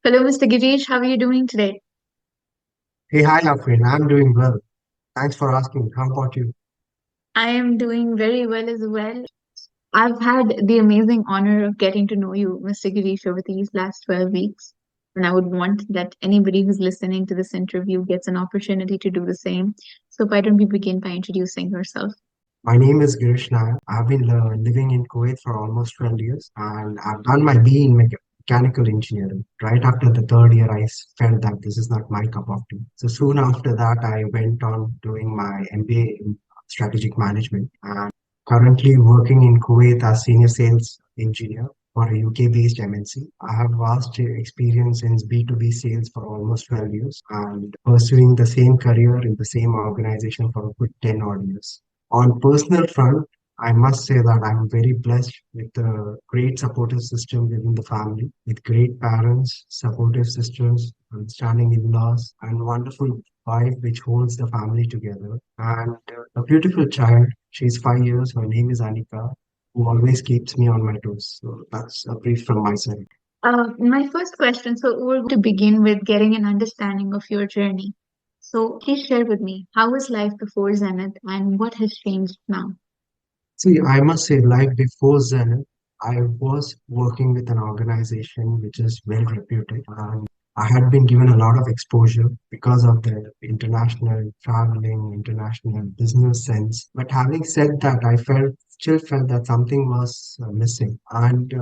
Hello, Mr. Girish. How are you doing today? Hey, hi, Afrin. I'm doing well. Thanks for asking. How about you? I am doing very well as well. I've had the amazing honor of getting to know you, Mr. Girish, over these last 12 weeks. And I would want that anybody who's listening to this interview gets an opportunity to do the same. So why don't we begin by introducing yourself? My name is Girish Nair. I've been living in Kuwait for almost 12 years and I've done my BE in mechanical engineering. Right after the third year, felt that this is not my cup of tea. So soon after that, I went on doing my MBA in strategic management and currently working in Kuwait as senior sales engineer for a UK-based MNC. I have vast experience in B2B sales for almost 12 years and pursuing the same career in the same organization for a good 10 odd years. On personal front, I must say that I'm very blessed with a great supportive system within the family, with great parents, supportive sisters, understanding in-laws, and wonderful wife which holds the family together. And a beautiful child. She's 5 years. Her name is Anika, who always keeps me on my toes. So that's a brief from my side. My first question, so we're going to begin with getting an understanding of your journey. So please share with me, how was life before Zenith and what has changed now? See, I must say, like before Zenith, I was working with an organization which is well reputed, and I had been given a lot of exposure because of the international traveling, international business sense. But having said that, still felt that something was missing. And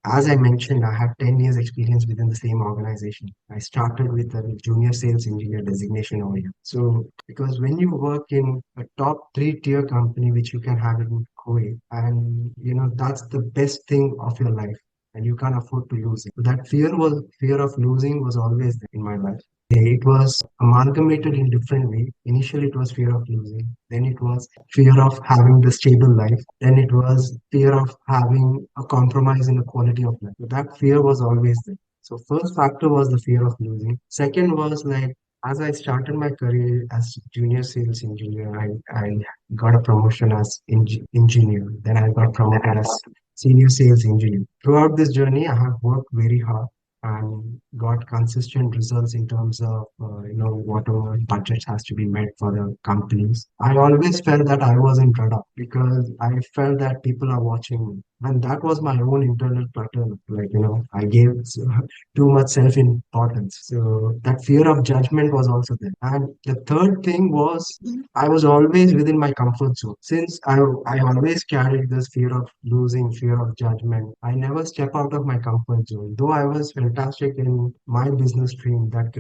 as I mentioned, I had 10 years experience within the same organization. I started with a junior sales engineer designation over here. So because when you work in a top three tier company, which you can have in Kuwait, and that's the best thing of your life, and you can't afford to lose it. So that fear of losing was always there in my life. It was amalgamated in different way. Initially, it was fear of losing. Then it was fear of having the stable life. Then it was fear of having a compromise in the quality of life. So that fear was always there. So first factor was the fear of losing. Second was like as I started my career as junior sales engineer, I got a promotion as engineer. Then I got promoted as senior sales engineer. Throughout this journey, I have worked very hard and got consistent results in terms of whatever budget has to be met for the companies. I always felt that I wasn't read up because I felt that people are watching me, and that was my own internal pattern. Like I gave too much self-importance. So that fear of judgment was also there. And the third thing was I was always within my comfort zone. Since I always carried this fear of losing, fear of judgment, I never step out of my comfort zone. Though I was fantastic in my business stream, that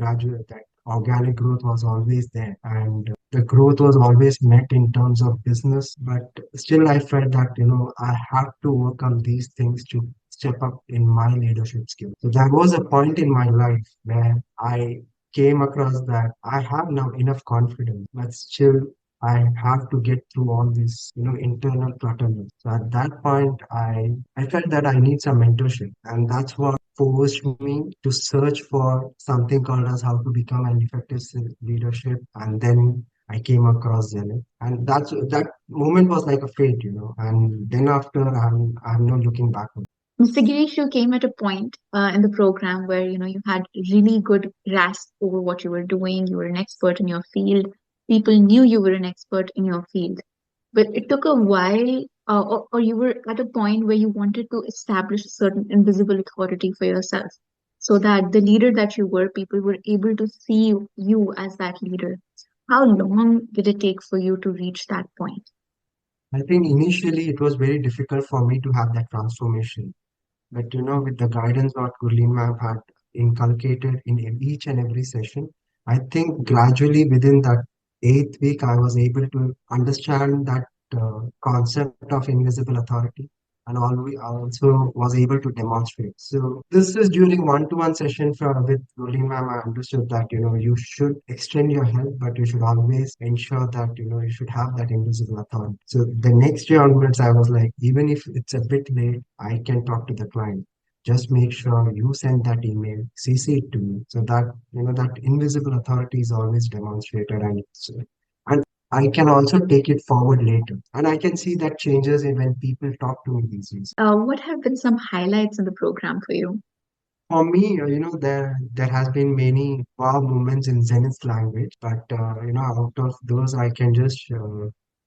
organic growth was always there. And the growth was always met in terms of business, but still I felt that, I have to overcome these things to step up in my leadership skills. So there was a point in my life where I came across that I have now enough confidence, but still I have to get through all these, internal clutterness. So at that point, I felt that I need some mentorship, and that's what forced me to search for something called as how to become an effective leadership, and then I came across Zenith, and that moment was like a fate, And then after, I'm not looking back. Mr. Girish, you came at a point in the program where you had really good grasp over what you were doing. You were an expert in your field. People knew you were an expert in your field, but it took a while, or you were at a point where you wanted to establish a certain invisible authority for yourself, so that the leader that you were, people were able to see you as that leader. How long did it take for you to reach that point? I think initially it was very difficult for me to have that transformation. But with the guidance what Gurleen ma'am had inculcated in each and every session, I think gradually within that eighth week, I was able to understand that concept of invisible authority and also was able to demonstrate. So this is during one-to-one session with Gurleen ma'am, I understood that, you should extend your help, but you should always ensure that, you should have that invisible authority. So the next year onwards, I was like, even if it's a bit late, I can talk to the client. Just make sure you send that email, CC it to me, so that that invisible authority is always demonstrated, and I can also take it forward later, and I can see that changes in when people talk to me these days. What have been some highlights in the program for you? For me, there has been many wow moments in Zenith language, but out of those, I can just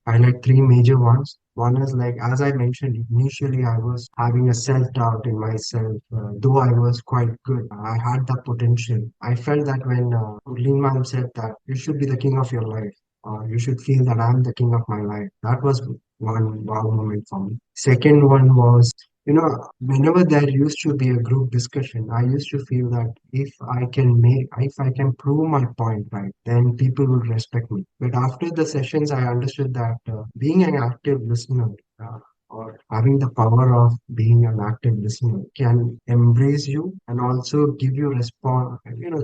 highlight three major ones. One is like, as I mentioned, initially I was having a self-doubt in myself, though I was quite good. I had the potential. I felt that when Urlin Ma'am said that you should be the king of your life, or you should feel that I'm the king of my life. That was one wow moment for me. Second one was whenever there used to be a group discussion, I used to feel that if I can prove my point right, then people will respect me. But after the sessions, I understood that being an active listener, uh, or having the power of being an active listener can embrace you and also give you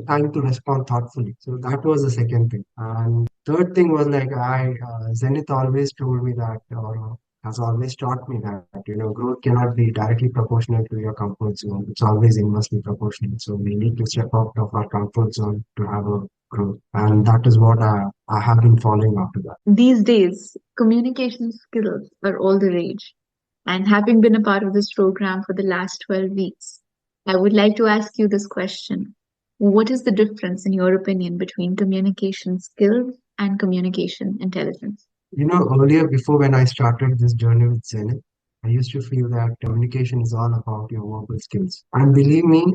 time to respond thoughtfully. So that was the second thing. And third thing was like Zenith always told me that, or has always taught me that growth cannot be directly proportional to your comfort zone. It's always inversely proportional. So we need to step out of our comfort zone to have a growth, and that is what I have been following after that. These days, communication skills are all the rage. And having been a part of this program for the last 12 weeks, I would like to ask you this question. What is the difference, in your opinion, between communication skills and communication intelligence? Earlier, before when I started this journey with Zenith, I used to feel that communication is all about your verbal skills. And believe me,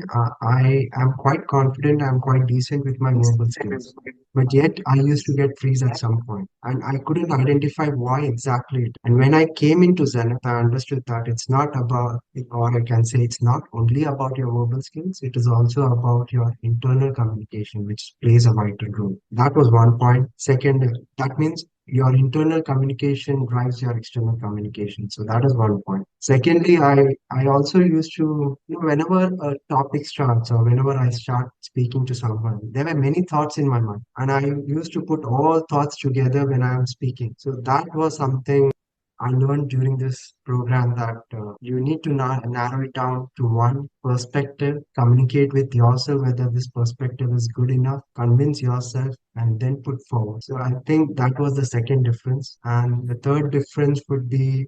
I am quite confident, I'm quite decent with my verbal skills. But yet, I used to get freeze at some point, and I couldn't identify why exactly. And when I came into Zenith, I understood that it's not about, or I can say it's not only about your verbal skills, it is also about your internal communication, which plays a vital role. That was one point. Second, that means your internal communication drives your external communication. So that is one point. Secondly, I also used to, whenever a topic starts or whenever I start speaking to someone, there were many thoughts in my mind. And I used to put all thoughts together when I am speaking. So that was something I learned during this program, that you need to narrow it down to one perspective, communicate with yourself whether this perspective is good enough, convince yourself, and then put forward. So I think that was the second difference. And the third difference would be,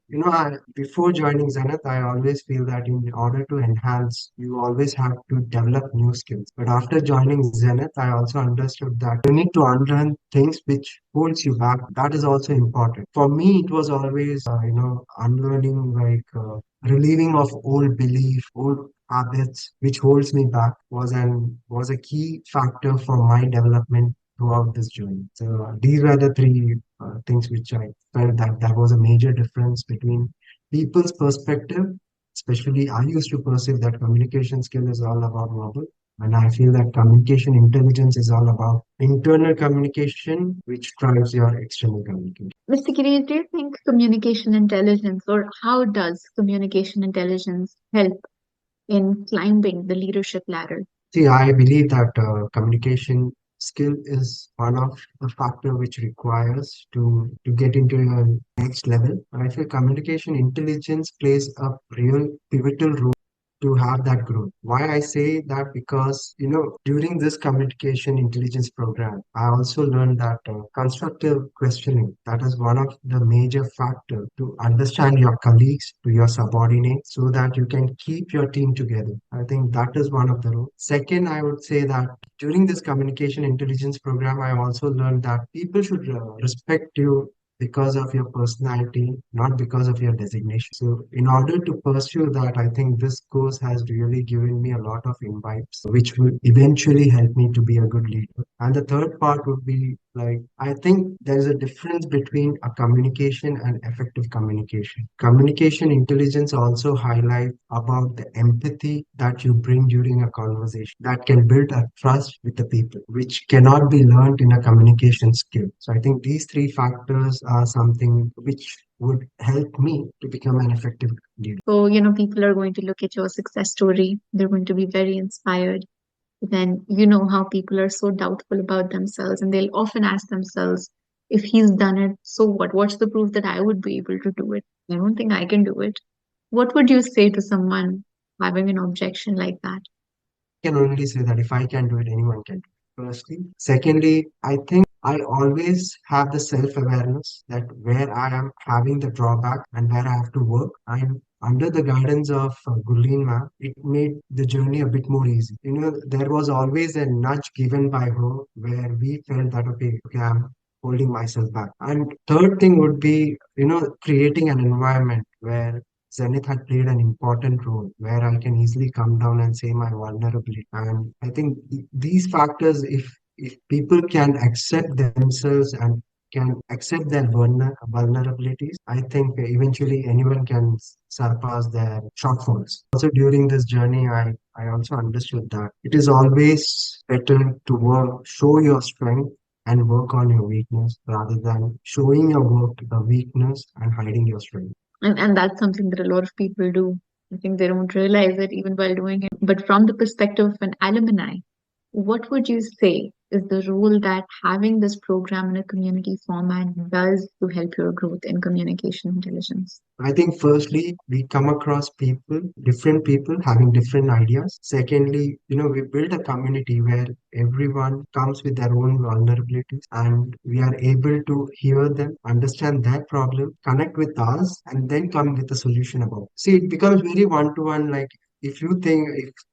before joining Zenith, I always feel that in order to enhance, you always have to develop new skills. But after joining Zenith, I also understood that you need to unlearn things which holds you back. That is also important. For me, it was always, unlearning, like relieving of old belief, old habits, which holds me back, was a key factor for my development throughout this journey. So these were the three things which I felt that there was a major difference between people's perspective. Especially, I used to perceive that communication skill is all about verbal, and I feel that communication intelligence is all about internal communication, which drives your external communication. Mr. Girish, do you think communication intelligence, or how does communication intelligence help in climbing the leadership ladder? See, I believe that communication skill is one of the factor which requires to get into your next level. I feel communication intelligence plays a real pivotal role to have that growth. Why I say that? Because during this communication intelligence program, I also learned that constructive questioning, that is one of the major factor to understand your colleagues, to your subordinates, so that you can keep your team together. I think that is one of the roles. Second, I would say that during this communication intelligence program, I also learned that people should respect you because of your personality, not because of your designation. So, in order to pursue that, I think this course has really given me a lot of invites, which will eventually help me to be a good leader. And the third part would be like, I think there's a difference between a communication and effective communication. Communication intelligence also highlights about the empathy that you bring during a conversation that can build a trust with the people, which cannot be learned in a communication skill. So I think these three factors are something which would help me to become an effective leader. So, people are going to look at your success story, they're going to be very inspired. Then you know how people are so doubtful about themselves, and they'll often ask themselves, if he's done it, so what? What's the proof that I would be able to do it? I don't think I can do it. What would you say to someone having an objection like that? I can only say that if I can do it, anyone can do it. Firstly. Secondly, I think I always have the self awareness that where I am having the drawback and where I have to work. under the guidance of Gurleen ma'am, it made the journey a bit more easy. There was always a nudge given by her where we felt that, okay, I'm holding myself back. And third thing would be, creating an environment where Zenith had played an important role, where I can easily come down and say my vulnerability. And I think these factors, if people can accept themselves and can accept their vulnerabilities, I think eventually anyone can surpass their shortfalls. Also, during this journey, I also understood that it is always better to show your strength and work on your weakness rather than showing your weakness and hiding your strength. And that's something that a lot of people do. I think they don't realize it even while doing it. But from the perspective of an alumni, what would you say is the role that having this program in a community format does to help your growth in communication intelligence? I think firstly, we come across different people having different ideas. Secondly, we build a community where everyone comes with their own vulnerabilities and we are able to hear them, understand their problem, connect with us, and then come with a solution about it. See, it becomes very one-to-one. Like if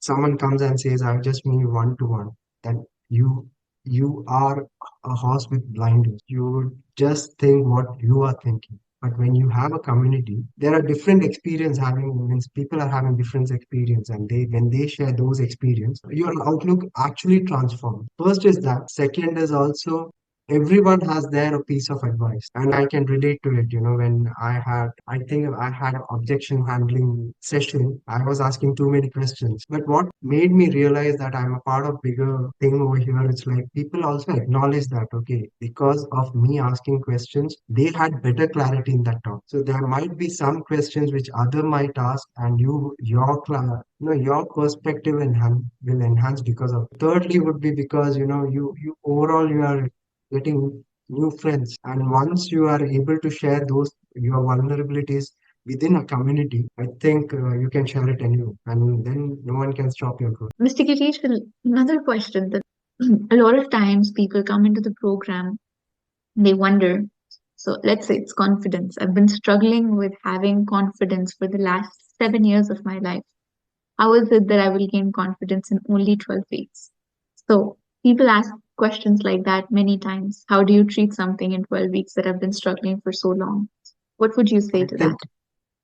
someone comes and says, I just need one-to-one, then you are a horse with blinders. You would just think what you are thinking. But when you have a community, there are different experience having means people are having different experience, and they when they share those experience, your outlook actually transforms. First is that. Second is also everyone has their piece of advice, and I can relate to it. When I think I had an objection handling session, I was asking too many questions. But what made me realize that I'm a part of bigger thing over here, it's like people also acknowledge that, okay, because of me asking questions, they had better clarity in that talk. So there might be some questions which other might ask, and your perspective will enhance because of. Thirdly, would be because you overall you are getting new friends, and once you are able to share those your vulnerabilities within a community, I think you can share it anywhere, and then no one can stop your growth. Mr. Girish, another question that a lot of times people come into the program, they wonder. So let's say it's confidence. I've been struggling with having confidence for the last 7 years of my life. How is it that I will gain confidence in only 12 weeks? So people ask questions like that many times. How do you treat something in 12 weeks that I've been struggling for so long? What would you say I to that? think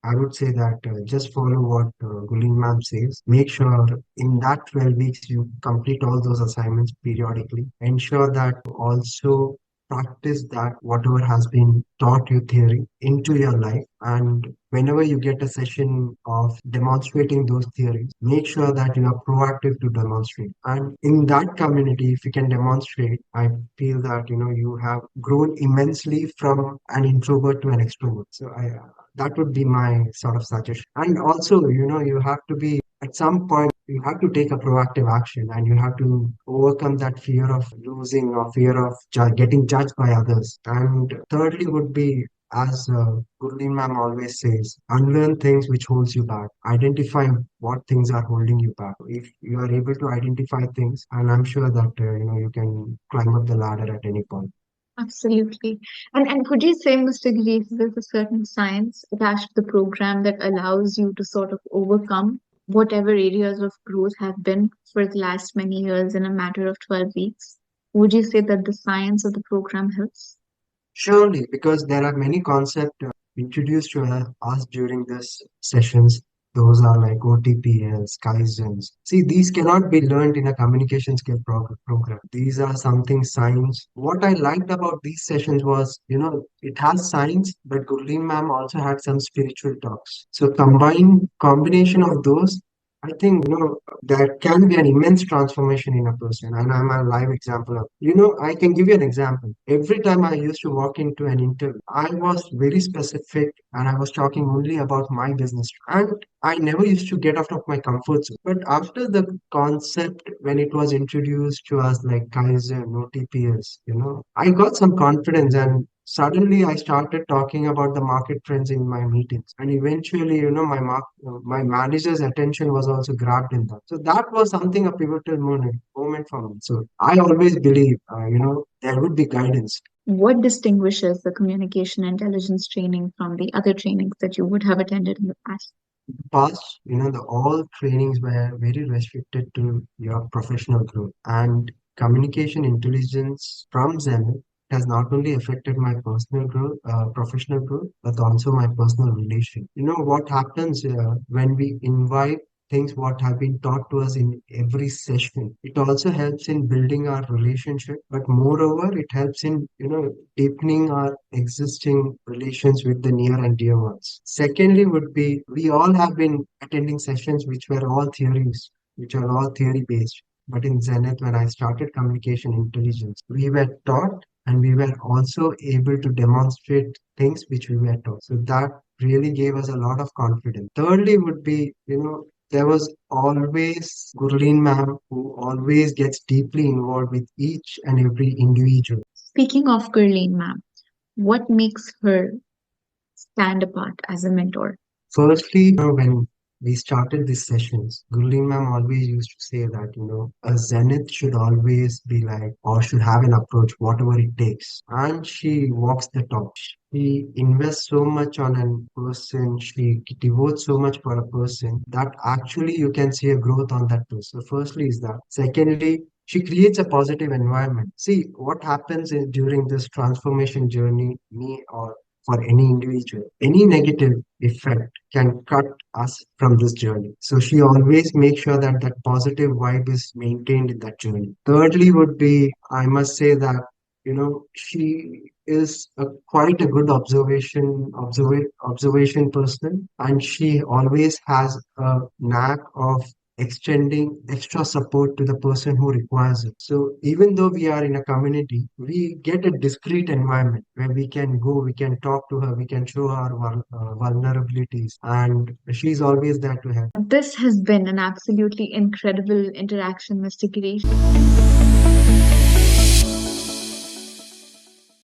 I would say that just follow what Gulin ma'am says. Make sure in that 12 weeks you complete all those assignments periodically. Ensure that also practice that whatever has been taught you theory into your life. And whenever you get a session of demonstrating those theories, make sure that you are proactive to demonstrate. And in that community, if you can demonstrate, I feel that you have grown immensely from an introvert to an extrovert. So that would be my sort of suggestion. And also, you have to be at some point you have to take a proactive action, and you have to overcome that fear of losing or fear of getting judged by others. And thirdly would be, as Gurleen ma'am always says, unlearn things which holds you back. Identify what things are holding you back. If you are able to identify things, and I'm sure that you can climb up the ladder at any point. Absolutely. And could you say, Mr. Girish, there's a certain science attached to the program that allows you to sort of overcome whatever areas of growth have been for the last many years in a matter of 12 weeks? Would you say that the science of the program helps? Surely, because there are many concepts introduced to us during this sessions. Those are like OTPs, Kaizens. See, these cannot be learned in a communication skill program. These are something science. What I liked about these sessions was, it has science, but Gurleen ma'am also had some spiritual talks. So combination of those, I think, there can be an immense transformation in a person. And I'm a live example of, I can give you an example. Every time I used to walk into an interview, I was very specific and I was talking only about my business. And I never used to get out of my comfort zone. But after the concept, when it was introduced to us like Kaizen, OTPS, I got some confidence, and suddenly I started talking about the market trends in my meetings. And eventually, my manager's attention was also grabbed in that. So that was something a pivotal moment for me. So I always believe, there would be guidance. What distinguishes the communication intelligence training from the other trainings that you would have attended in the past? Past, the all trainings were very restricted to your professional growth, and communication intelligence from Zenith has not only affected my personal growth, professional growth, but also my personal relation. What happens when we invite things what have been taught to us in every session. It also helps in building our relationship, but moreover, it helps in deepening our existing relations with the near and dear ones. Secondly, would be we all have been attending sessions which were all theories, which are all theory based. But in Zenith, when I started communication intelligence, we were taught and we were also able to demonstrate things which we were taught. So that really gave us a lot of confidence. Thirdly, would be, there was always Gurleen ma'am who always gets deeply involved with each and every individual. Speaking of Gurleen ma'am, what makes her stand apart as a mentor? Firstly, when we started these sessions, Gurleen ma'am always used to say that, a Zenith should always be like, or should have an approach, whatever it takes. And she walks the talk. She invests so much on a person, she devotes so much for a person that actually you can see a growth on that person. So firstly is that. Secondly, she creates a positive environment. See, what happens during this transformation journey, me or for any individual, any negative effect can cut us from this journey. So she always makes sure that that positive vibe is maintained in that journey. Thirdly, would be I must say that she is quite a good observation person, and she always has a knack of extending extra support to the person who requires it. So even though we are in a community, we get a discreet environment where we can go, we can talk to her, we can show her our vulnerabilities, and she's always there to help. This has been an absolutely incredible interaction, Mr. Girish.